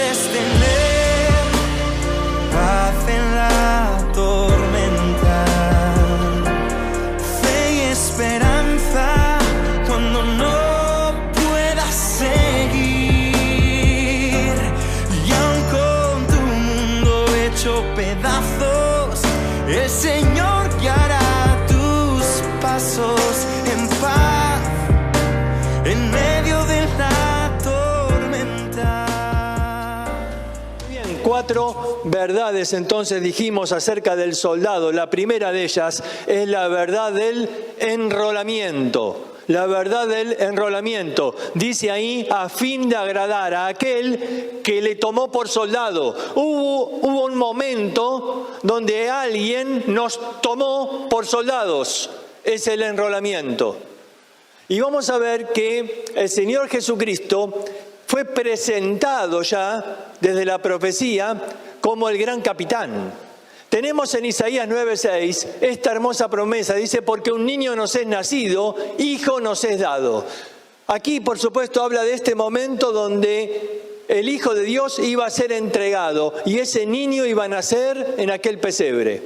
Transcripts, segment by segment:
puedes tener paz en la tormenta, fe y esperanza cuando no puedas seguir. Y aun con tu mundo hecho pedazos, el Señor guiará tus pasos en paz en medio de la tormenta. Bien, 4 verdades entonces dijimos acerca del soldado. La primera de ellas es la verdad del enrolamiento. La verdad del enrolamiento. Dice ahí, a fin de agradar a aquel que le tomó por soldado. Hubo un momento donde alguien nos tomó por soldados. Es el enrolamiento. Y vamos a ver que el Señor Jesucristo fue presentado ya desde la profecía como el gran capitán. Tenemos en Isaías 9:6 esta hermosa promesa, dice, porque un niño nos es nacido, hijo nos es dado. Aquí, por supuesto, habla de este momento donde el Hijo de Dios iba a ser entregado y ese niño iba a nacer en aquel pesebre.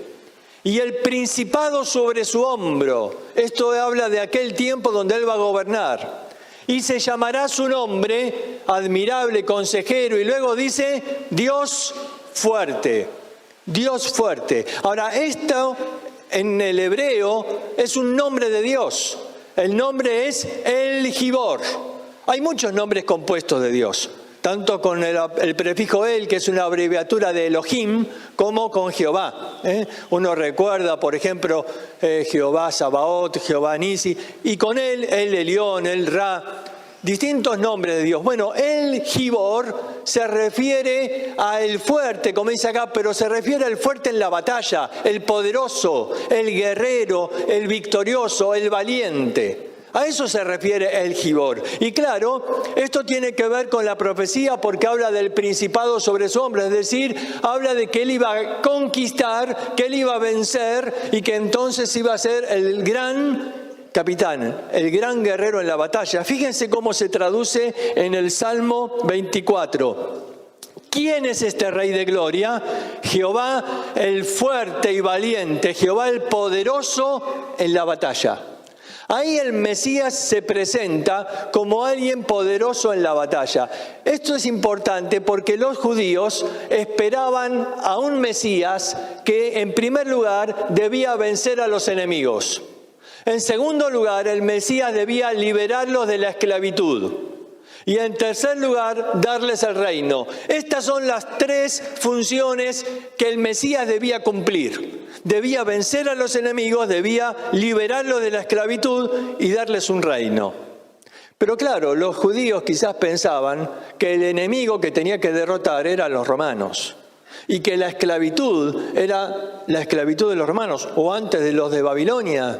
Y el principado sobre su hombro, esto habla de aquel tiempo donde Él va a gobernar. Y se llamará su nombre, admirable consejero, y luego dice, Dios fuerte. Dios fuerte. Ahora, esto en el hebreo es un nombre de Dios. El nombre es El Gibor. Hay muchos nombres compuestos de Dios, tanto con el prefijo El, que es una abreviatura de Elohim, como con Jehová. Uno recuerda, por ejemplo, Jehová Sabaoth, Jehová Nisi, y con él, El Elión, El Ra, distintos nombres de Dios. Bueno, El Gibor se refiere a el fuerte, como dice acá, pero se refiere al fuerte en la batalla, el poderoso, el guerrero, el victorioso, el valiente. A eso se refiere El Gibor. Y claro, esto tiene que ver con la profecía porque habla del principado sobre su hombro, es decir, habla de que Él iba a conquistar, que Él iba a vencer y que entonces iba a ser el gran capitán, el gran guerrero en la batalla. Fíjense cómo se traduce en el Salmo 24. ¿Quién es este Rey de Gloria? Jehová el fuerte y valiente, Jehová el poderoso en la batalla. Ahí el Mesías se presenta como alguien poderoso en la batalla. Esto es importante porque los judíos esperaban a un Mesías que, en primer lugar, debía vencer a los enemigos. En segundo lugar, el Mesías debía liberarlos de la esclavitud. Y en tercer lugar, darles el reino. Estas son las 3 funciones que el Mesías debía cumplir. Debía vencer a los enemigos, debía liberarlos de la esclavitud y darles un reino. Pero claro, los judíos quizás pensaban que el enemigo que tenía que derrotar eran los romanos. Y que la esclavitud era la esclavitud de los romanos, o antes de los de Babilonia.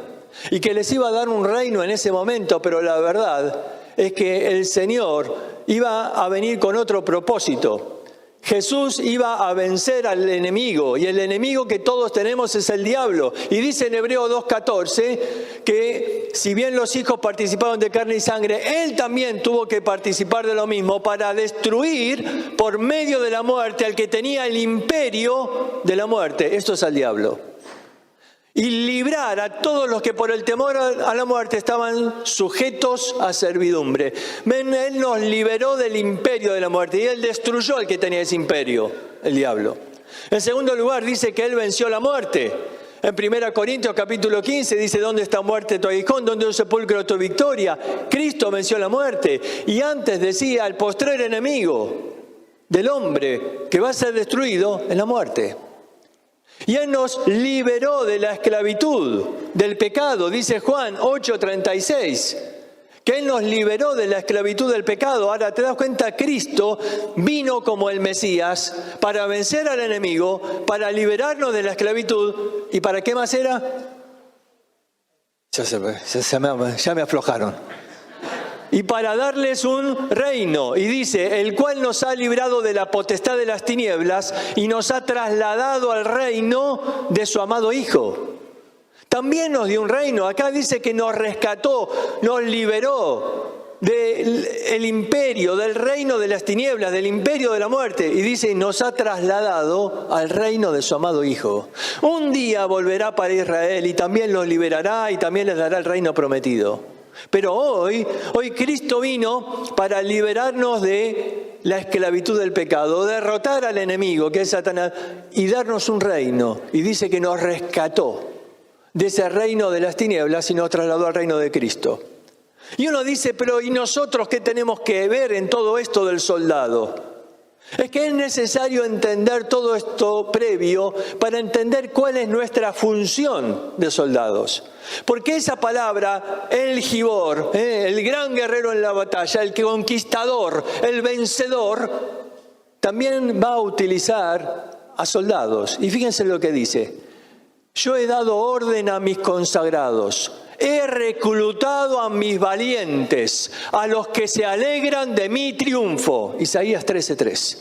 Y que les iba a dar un reino en ese momento, pero la verdad es que el Señor iba a venir con otro propósito. Jesús iba a vencer al enemigo, y el enemigo que todos tenemos es el diablo. Y dice en Hebreos 2:14 que si bien los hijos participaron de carne y sangre, Él también tuvo que participar de lo mismo para destruir por medio de la muerte al que tenía el imperio de la muerte. Esto es al diablo. Y librar a todos los que por el temor a la muerte estaban sujetos a servidumbre. Él nos liberó del imperio de la muerte y Él destruyó al que tenía ese imperio, el diablo. En segundo lugar, dice que Él venció la muerte. En 1 Corintios capítulo 15 dice, ¿dónde está muerte tu aguijón? ¿Dónde un sepulcro tu victoria? Cristo venció la muerte. Y antes decía, el postrer enemigo del hombre que va a ser destruido es la muerte. Y Él nos liberó de la esclavitud, del pecado, dice Juan 8:36, que Él nos liberó de la esclavitud del pecado. Ahora, ¿te das cuenta? Cristo vino como el Mesías para vencer al enemigo, para liberarnos de la esclavitud. ¿Y para qué más era? Ya me aflojaron. Y para darles un reino. Y dice, el cual nos ha librado de la potestad de las tinieblas y nos ha trasladado al reino de su amado Hijo. También nos dio un reino. Acá dice que nos rescató, nos liberó del imperio, del reino de las tinieblas, del imperio de la muerte. Y dice, nos ha trasladado al reino de su amado Hijo. Un día volverá para Israel y también los liberará y también les dará el reino prometido. Pero hoy Cristo vino para liberarnos de la esclavitud del pecado, derrotar al enemigo, que es Satanás, y darnos un reino. Y dice que nos rescató de ese reino de las tinieblas y nos trasladó al reino de Cristo. Y uno dice, pero ¿y nosotros qué tenemos que ver en todo esto del soldado? Es que es necesario entender todo esto previo para entender cuál es nuestra función de soldados. Porque esa palabra, el Gibor, el gran guerrero en la batalla, el conquistador, el vencedor, también va a utilizar a soldados. Y fíjense lo que dice. Yo he dado orden a mis consagrados. He reclutado a mis valientes, a los que se alegran de mi triunfo. Isaías 13:3.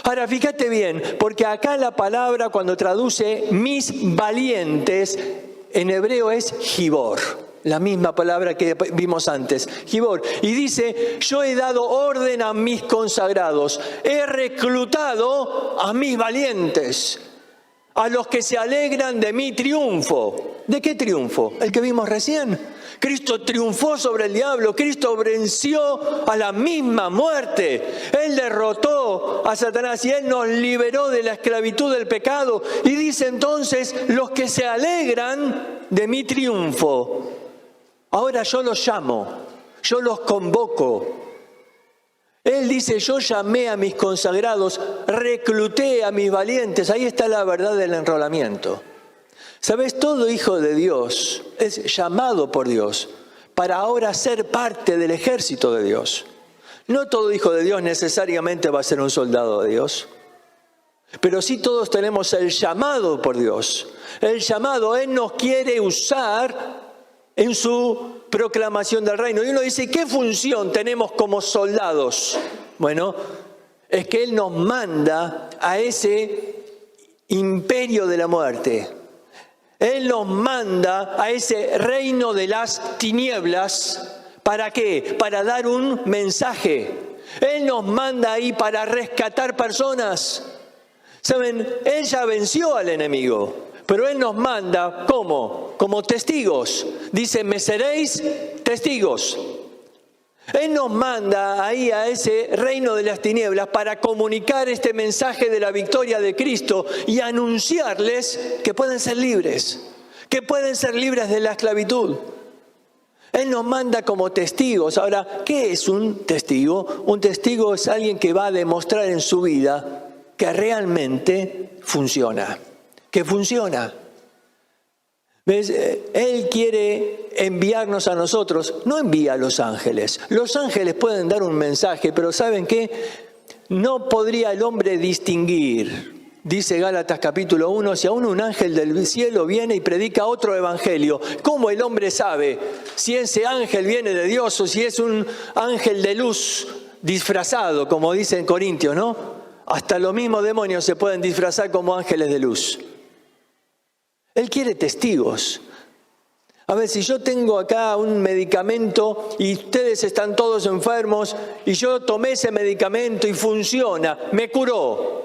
Ahora, fíjate bien, porque acá la palabra cuando traduce mis valientes, en hebreo es Gibor. La misma palabra que vimos antes, Gibor. Y dice, yo he dado orden a mis consagrados. He reclutado a mis valientes, a los que se alegran de mi triunfo. ¿De qué triunfo? El que vimos recién. Cristo triunfó sobre el diablo. Cristo venció a la misma muerte. Él derrotó a Satanás y Él nos liberó de la esclavitud del pecado. Y dice entonces, los que se alegran de mi triunfo. Ahora yo los llamo, yo los convoco. Él dice, yo llamé a mis consagrados, recluté a mis valientes. Ahí está la verdad del enrolamiento. ¿Sabes? Todo hijo de Dios es llamado por Dios para ahora ser parte del ejército de Dios. No todo hijo de Dios necesariamente va a ser un soldado de Dios. Pero sí todos tenemos el llamado por Dios. El llamado, Él nos quiere usar en su proclamación del reino. Y uno dice, ¿qué función tenemos como soldados? Bueno, es que Él nos manda a ese imperio de la muerte. Él nos manda a ese reino de las tinieblas. ¿Para qué? Para dar un mensaje. Él nos manda ahí para rescatar personas. ¿Saben? Él ya venció al enemigo. Pero Él nos manda, ¿cómo? Como testigos. Dice, me seréis testigos. Él nos manda ahí a ese reino de las tinieblas para comunicar este mensaje de la victoria de Cristo y anunciarles que pueden ser libres, que pueden ser libres de la esclavitud. Él nos manda como testigos. Ahora, ¿qué es un testigo? Un testigo es alguien que va a demostrar en su vida que realmente funciona. Que funciona. ¿Ves? Él quiere enviarnos a nosotros, no envía a los ángeles. Los ángeles pueden dar un mensaje, pero ¿saben qué? No podría el hombre distinguir. Dice Gálatas capítulo 1, si aún un ángel del cielo viene y predica otro evangelio, ¿cómo el hombre sabe si ese ángel viene de Dios o si es un ángel de luz disfrazado, como dice en Corintios, ¿no? Hasta los mismos demonios se pueden disfrazar como ángeles de luz. Él quiere testigos. A ver, si yo tengo acá un medicamento y ustedes están todos enfermos y yo tomé ese medicamento y funciona, me curó.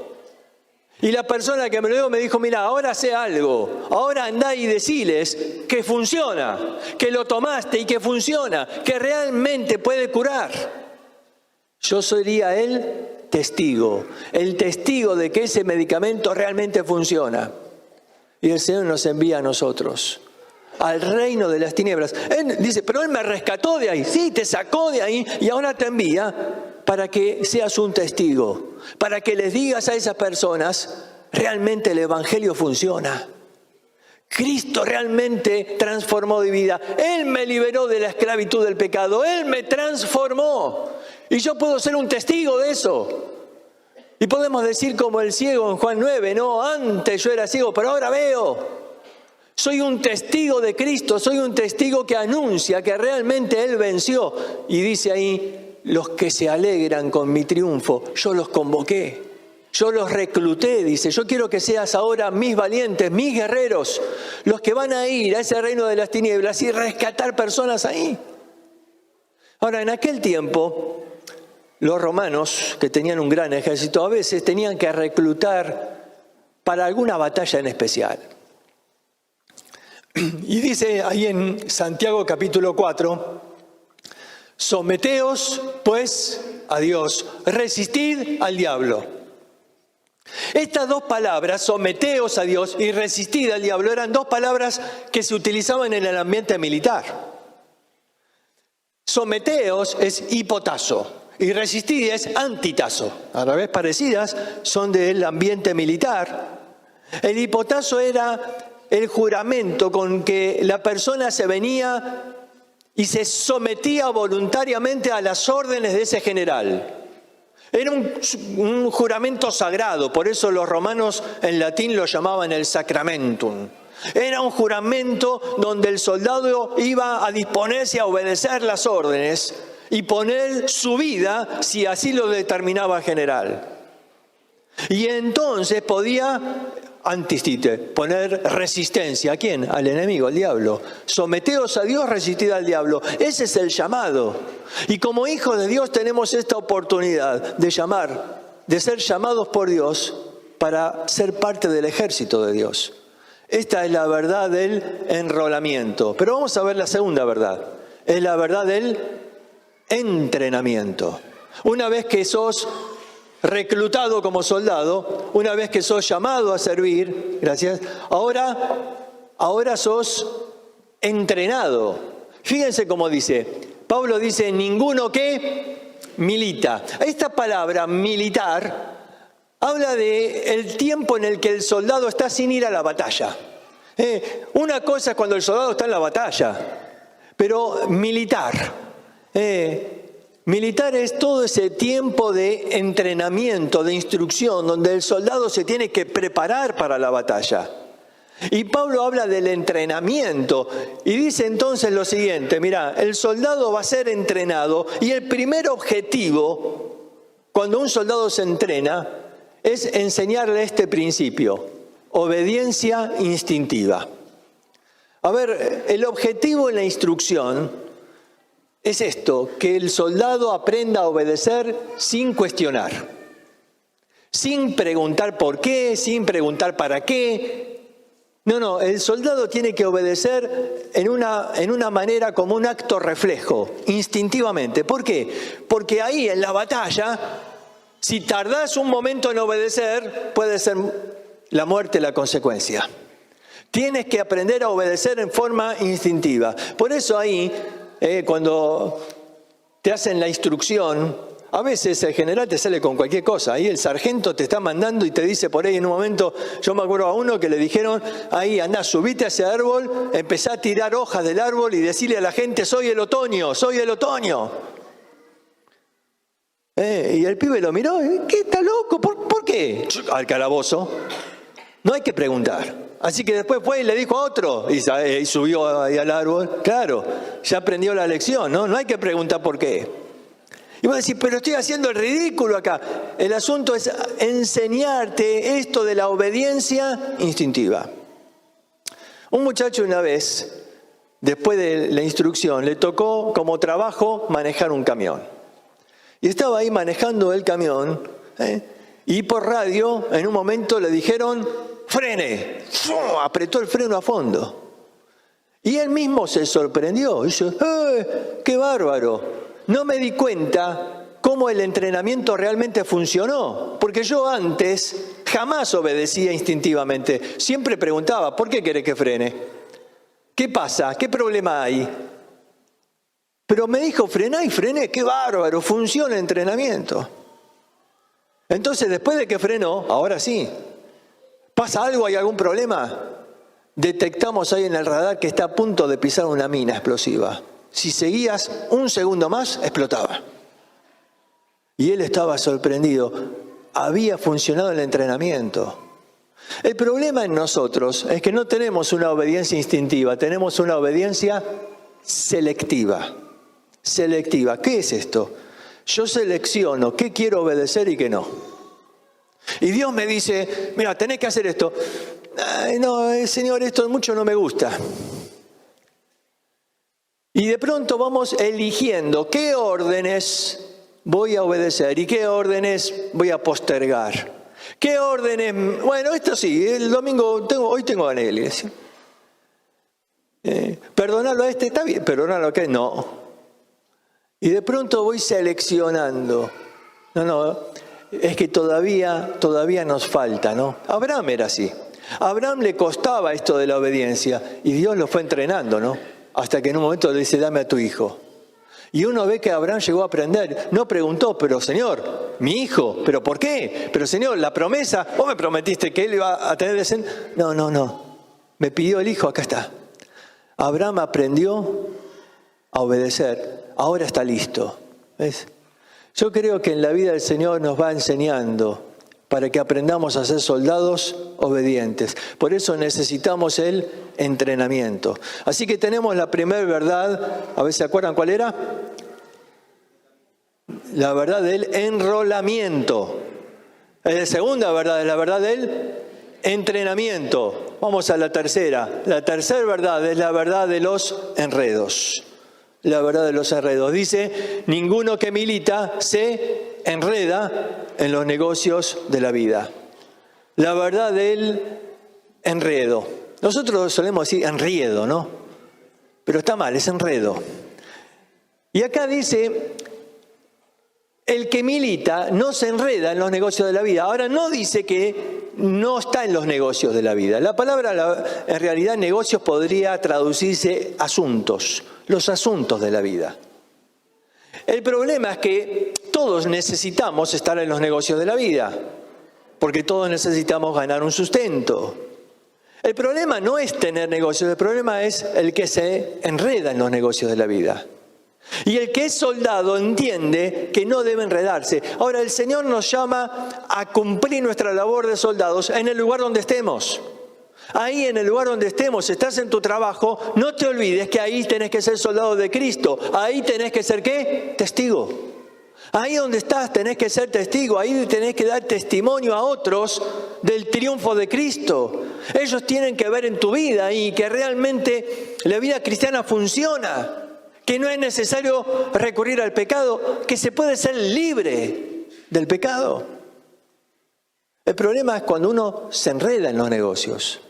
Y la persona que me lo dio me dijo, mira, ahora sé algo, ahora andá y deciles que funciona, que lo tomaste y que funciona, que realmente puede curar. Yo sería el testigo de que ese medicamento realmente funciona. Y el Señor nos envía a nosotros, al reino de las tinieblas. Él dice, pero Él me rescató de ahí. Sí, te sacó de ahí y ahora te envía para que seas un testigo. Para que les digas a esas personas, realmente el evangelio funciona. Cristo realmente transformó mi vida. Él me liberó de la esclavitud del pecado. Él me transformó. Y yo puedo ser un testigo de eso. Y podemos decir como el ciego en Juan 9, no, antes yo era ciego, pero ahora veo. Soy un testigo de Cristo, soy un testigo que anuncia que realmente Él venció. Y dice ahí, los que se alegran con mi triunfo, yo los convoqué, yo los recluté, dice, yo quiero que seas ahora mis valientes, mis guerreros, los que van a ir a ese reino de las tinieblas y rescatar personas ahí. Ahora, en aquel tiempo, los romanos, que tenían un gran ejército, a veces tenían que reclutar para alguna batalla en especial. Y dice ahí en Santiago capítulo 4, someteos pues a Dios, resistid al diablo. Estas dos palabras, someteos a Dios y resistid al diablo, eran dos palabras que se utilizaban en el ambiente militar. Someteos es hipotazo y resistid es antitazo. A la vez parecidas, son del ambiente militar. El hipotazo era el juramento con que la persona se venía y se sometía voluntariamente a las órdenes de ese general. Era un juramento sagrado, por eso los romanos en latín lo llamaban el sacramentum. Era un juramento donde el soldado iba a disponerse a obedecer las órdenes y poner su vida si así lo determinaba el general. Y entonces podía poner resistencia. ¿A quién? Al enemigo, al diablo. Someteos a Dios, resistid al diablo. Ese es el llamado. Y como hijos de Dios tenemos esta oportunidad de ser llamados por Dios para ser parte del ejército de Dios. Esta es la verdad del enrolamiento. Pero vamos a ver la segunda verdad. Es la verdad del entrenamiento. Una vez que sos reclutado como soldado, una vez que sos llamado a servir, gracias, ahora sos entrenado. Fíjense cómo dice, Pablo dice, ninguno que milita. Esta palabra militar habla de el tiempo en el que el soldado está sin ir a la batalla. Una cosa es cuando el soldado está en la batalla, pero militar es todo ese tiempo de entrenamiento, de instrucción, donde el soldado se tiene que preparar para la batalla. Y Pablo habla del entrenamiento y dice entonces lo siguiente, mirá, el soldado va a ser entrenado y el primer objetivo, cuando un soldado se entrena, es enseñarle este principio, obediencia instintiva. A ver, el objetivo en la instrucción es esto, que el soldado aprenda a obedecer sin cuestionar, sin preguntar por qué, sin preguntar para qué. No, el soldado tiene que obedecer en una manera como un acto reflejo, instintivamente. ¿Por qué? Porque ahí en la batalla, si tardás un momento en obedecer, puede ser la muerte la consecuencia. Tienes que aprender a obedecer en forma instintiva. Por eso ahí, cuando te hacen la instrucción, a veces el general te sale con cualquier cosa. Ahí el sargento te está mandando y te dice por ahí en un momento, yo me acuerdo a uno que le dijeron, ahí andá, subite a ese árbol, empezá a tirar hojas del árbol y decirle a la gente, soy el otoño, soy el otoño. Y el pibe lo miró, ¿qué está loco? ¿Por qué? Al calabozo. No hay que preguntar. Así que después fue y le dijo a otro y subió ahí al árbol. Claro, ya aprendió la lección, ¿no? No hay que preguntar por qué. Y vos decís, pero estoy haciendo el ridículo acá. El asunto es enseñarte esto de la obediencia instintiva. Un muchacho una vez, después de la instrucción, le tocó como trabajo manejar un camión. Y estaba ahí manejando el camión, y por radio en un momento le dijeron, frene. Apretó el freno a fondo. Y él mismo se sorprendió. Dice, ¡qué bárbaro! No me di cuenta cómo el entrenamiento realmente funcionó. Porque yo antes jamás obedecía instintivamente. Siempre preguntaba, ¿por qué querés que frene? ¿Qué pasa? ¿Qué problema hay? Pero me dijo, frená y frené. ¡Qué bárbaro! Funciona el entrenamiento. Entonces, después de que frenó, ahora sí. ¿Pasa algo? ¿Hay algún problema? Detectamos ahí en el radar que está a punto de pisar una mina explosiva. Si seguías un segundo más, explotaba. Y él estaba sorprendido. Había funcionado el entrenamiento. El problema en nosotros es que no tenemos una obediencia instintiva, tenemos una obediencia selectiva. Selectiva. ¿Qué es esto? Yo selecciono qué quiero obedecer y qué no. Y Dios me dice, mira, tenés que hacer esto. Ay, no, Señor, esto mucho no me gusta. Y de pronto vamos eligiendo qué órdenes voy a obedecer y qué órdenes voy a postergar. ¿Qué órdenes? Bueno, esto sí, el domingo hoy tengo ganas de la iglesia. Perdonarlo a este, está bien, perdonarlo a aquel, no. Y de pronto voy seleccionando. No, es que todavía nos falta, ¿no? Abraham era así. A Abraham le costaba esto de la obediencia y Dios lo fue entrenando, ¿no? Hasta que en un momento le dice, dame a tu hijo. Y uno ve que Abraham llegó a aprender. No preguntó, pero Señor, mi hijo, ¿pero por qué? Pero Señor, la promesa, vos me prometiste que él iba a tener descendencia. No. Me pidió el hijo, acá está. Abraham aprendió a obedecer. Ahora está listo. ¿Ves? Yo creo que en la vida del Señor nos va enseñando para que aprendamos a ser soldados obedientes. Por eso necesitamos el entrenamiento. Así que tenemos la primera verdad, a ver si se acuerdan cuál era. La verdad del enrolamiento. La segunda verdad es la verdad del entrenamiento. Vamos a la tercera. La tercera verdad es la verdad de los enredos. La verdad de los enredos. Dice, ninguno que milita se enreda en los negocios de la vida. La verdad del enredo. Nosotros solemos decir enriedo, ¿no? Pero está mal, es enredo. Y acá dice, el que milita no se enreda en los negocios de la vida. Ahora no dice que no está en los negocios de la vida. La palabra, en realidad, negocios podría traducirse asuntos, los asuntos de la vida. El problema es que todos necesitamos estar en los negocios de la vida, porque todos necesitamos ganar un sustento. El problema no es tener negocios, el problema es el que se enreda en los negocios de la vida. Y el que es soldado entiende que no debe enredarse. Ahora, el Señor nos llama a cumplir nuestra labor de soldados en el lugar donde estemos. Ahí en el lugar donde estemos, estás en tu trabajo, no te olvides que ahí tenés que ser soldado de Cristo. Ahí tenés que ser, ¿qué? Testigo. Ahí donde estás tenés que ser testigo. Ahí tenés que dar testimonio a otros del triunfo de Cristo. Ellos tienen que ver en tu vida y que realmente la vida cristiana funciona. Que no es necesario recurrir al pecado, que se puede ser libre del pecado. El problema es cuando uno se enreda en los negocios.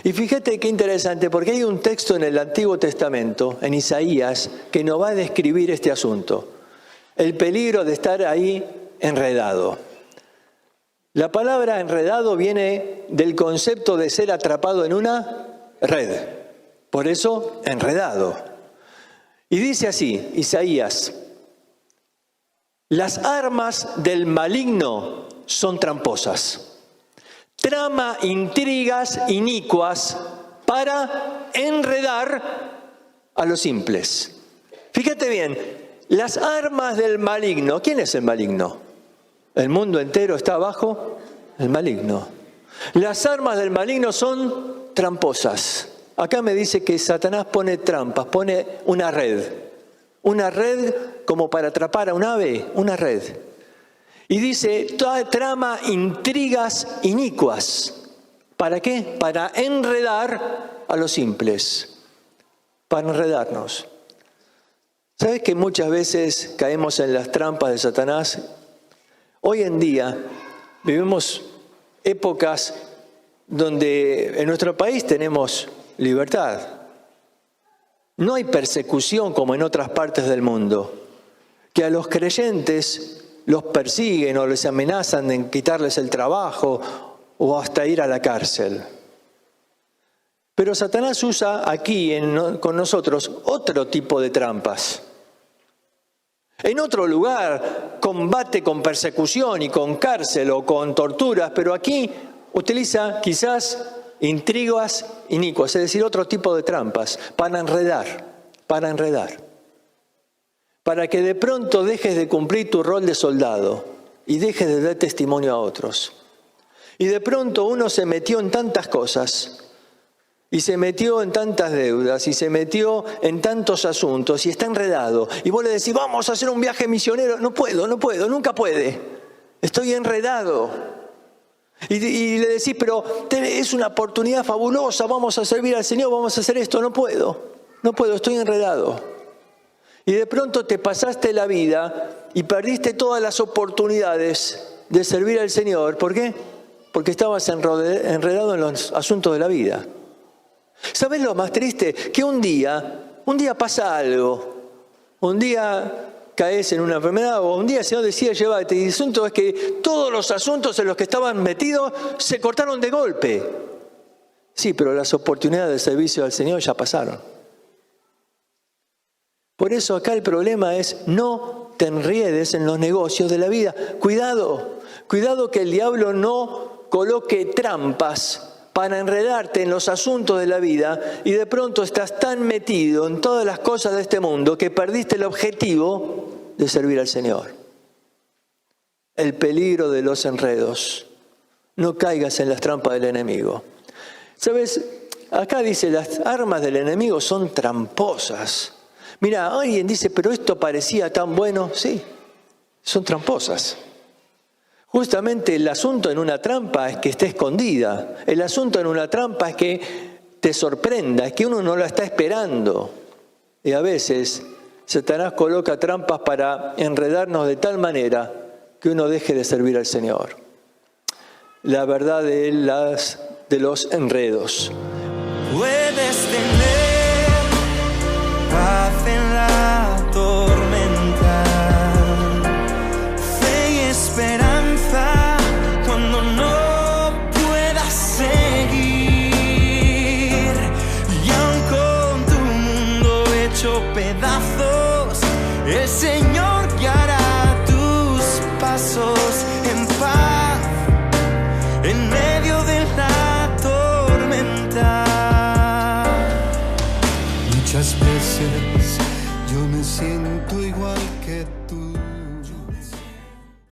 Y fíjate qué interesante, porque hay un texto en el Antiguo Testamento, en Isaías, que nos va a describir este asunto. El peligro de estar ahí enredado. La palabra enredado viene del concepto de ser atrapado en una red. Por eso, enredado. Y dice así, Isaías, las armas del maligno son tramposas, trama intrigas inicuas para enredar a los simples. Fíjate bien, las armas del maligno, ¿quién es el maligno? El mundo entero está bajo el maligno. Las armas del maligno son tramposas. Acá me dice que Satanás pone trampas, pone una red como para atrapar a un ave, una red. Y dice, trama intrigas inicuas. ¿Para qué? Para enredar a los simples, para enredarnos. ¿Sabes que muchas veces caemos en las trampas de Satanás? Hoy en día vivimos épocas donde en nuestro país tenemos libertad. No hay persecución como en otras partes del mundo, que a los creyentes los persiguen o les amenazan en quitarles el trabajo o hasta ir a la cárcel. Pero Satanás usa aquí con nosotros otro tipo de trampas. En otro lugar combate con persecución y con cárcel o con torturas, pero aquí utiliza quizás intrigas inicuas, es decir, otro tipo de trampas, para enredar, para que de pronto dejes de cumplir tu rol de soldado y dejes de dar testimonio a otros. Y de pronto uno se metió en tantas cosas, y se metió en tantas deudas, y se metió en tantos asuntos, y está enredado. Y vos le decís, vamos a hacer un viaje misionero. No puedo, nunca puede. Estoy enredado. Y le decís, pero es una oportunidad fabulosa, vamos a servir al Señor, vamos a hacer esto. No puedo. no puedo, estoy enredado. Y de pronto te pasaste la vida y perdiste todas las oportunidades de servir al Señor. ¿Por qué? Porque estabas enredado en los asuntos de la vida. ¿Sabes lo más triste? Que un día pasa algo. Un día caes en una enfermedad o un día el Señor decide llevarte. Y el asunto es que todos los asuntos en los que estaban metidos se cortaron de golpe. Sí, pero las oportunidades de servicio al Señor ya pasaron. Por eso acá el problema es no te enriedes en los negocios de la vida. Cuidado que el diablo no coloque trampas para enredarte en los asuntos de la vida y de pronto estás tan metido en todas las cosas de este mundo que perdiste el objetivo de servir al Señor. El peligro de los enredos. No caigas en las trampas del enemigo. ¿Sabes? Acá dice, las armas del enemigo son tramposas. Mira, alguien dice, pero esto parecía tan bueno. Sí, son tramposas. Justamente el asunto en una trampa es que esté escondida. El asunto en una trampa es que te sorprenda, es que uno no la está esperando. Y a veces Satanás coloca trampas para enredarnos de tal manera que uno deje de servir al Señor. La verdad de los enredos. Puedes tener paz en la tormenta, fe y esperanza cuando no puedas seguir. Y aun con tu mundo hecho pedazos, el Señor guiará tus pasos en paz.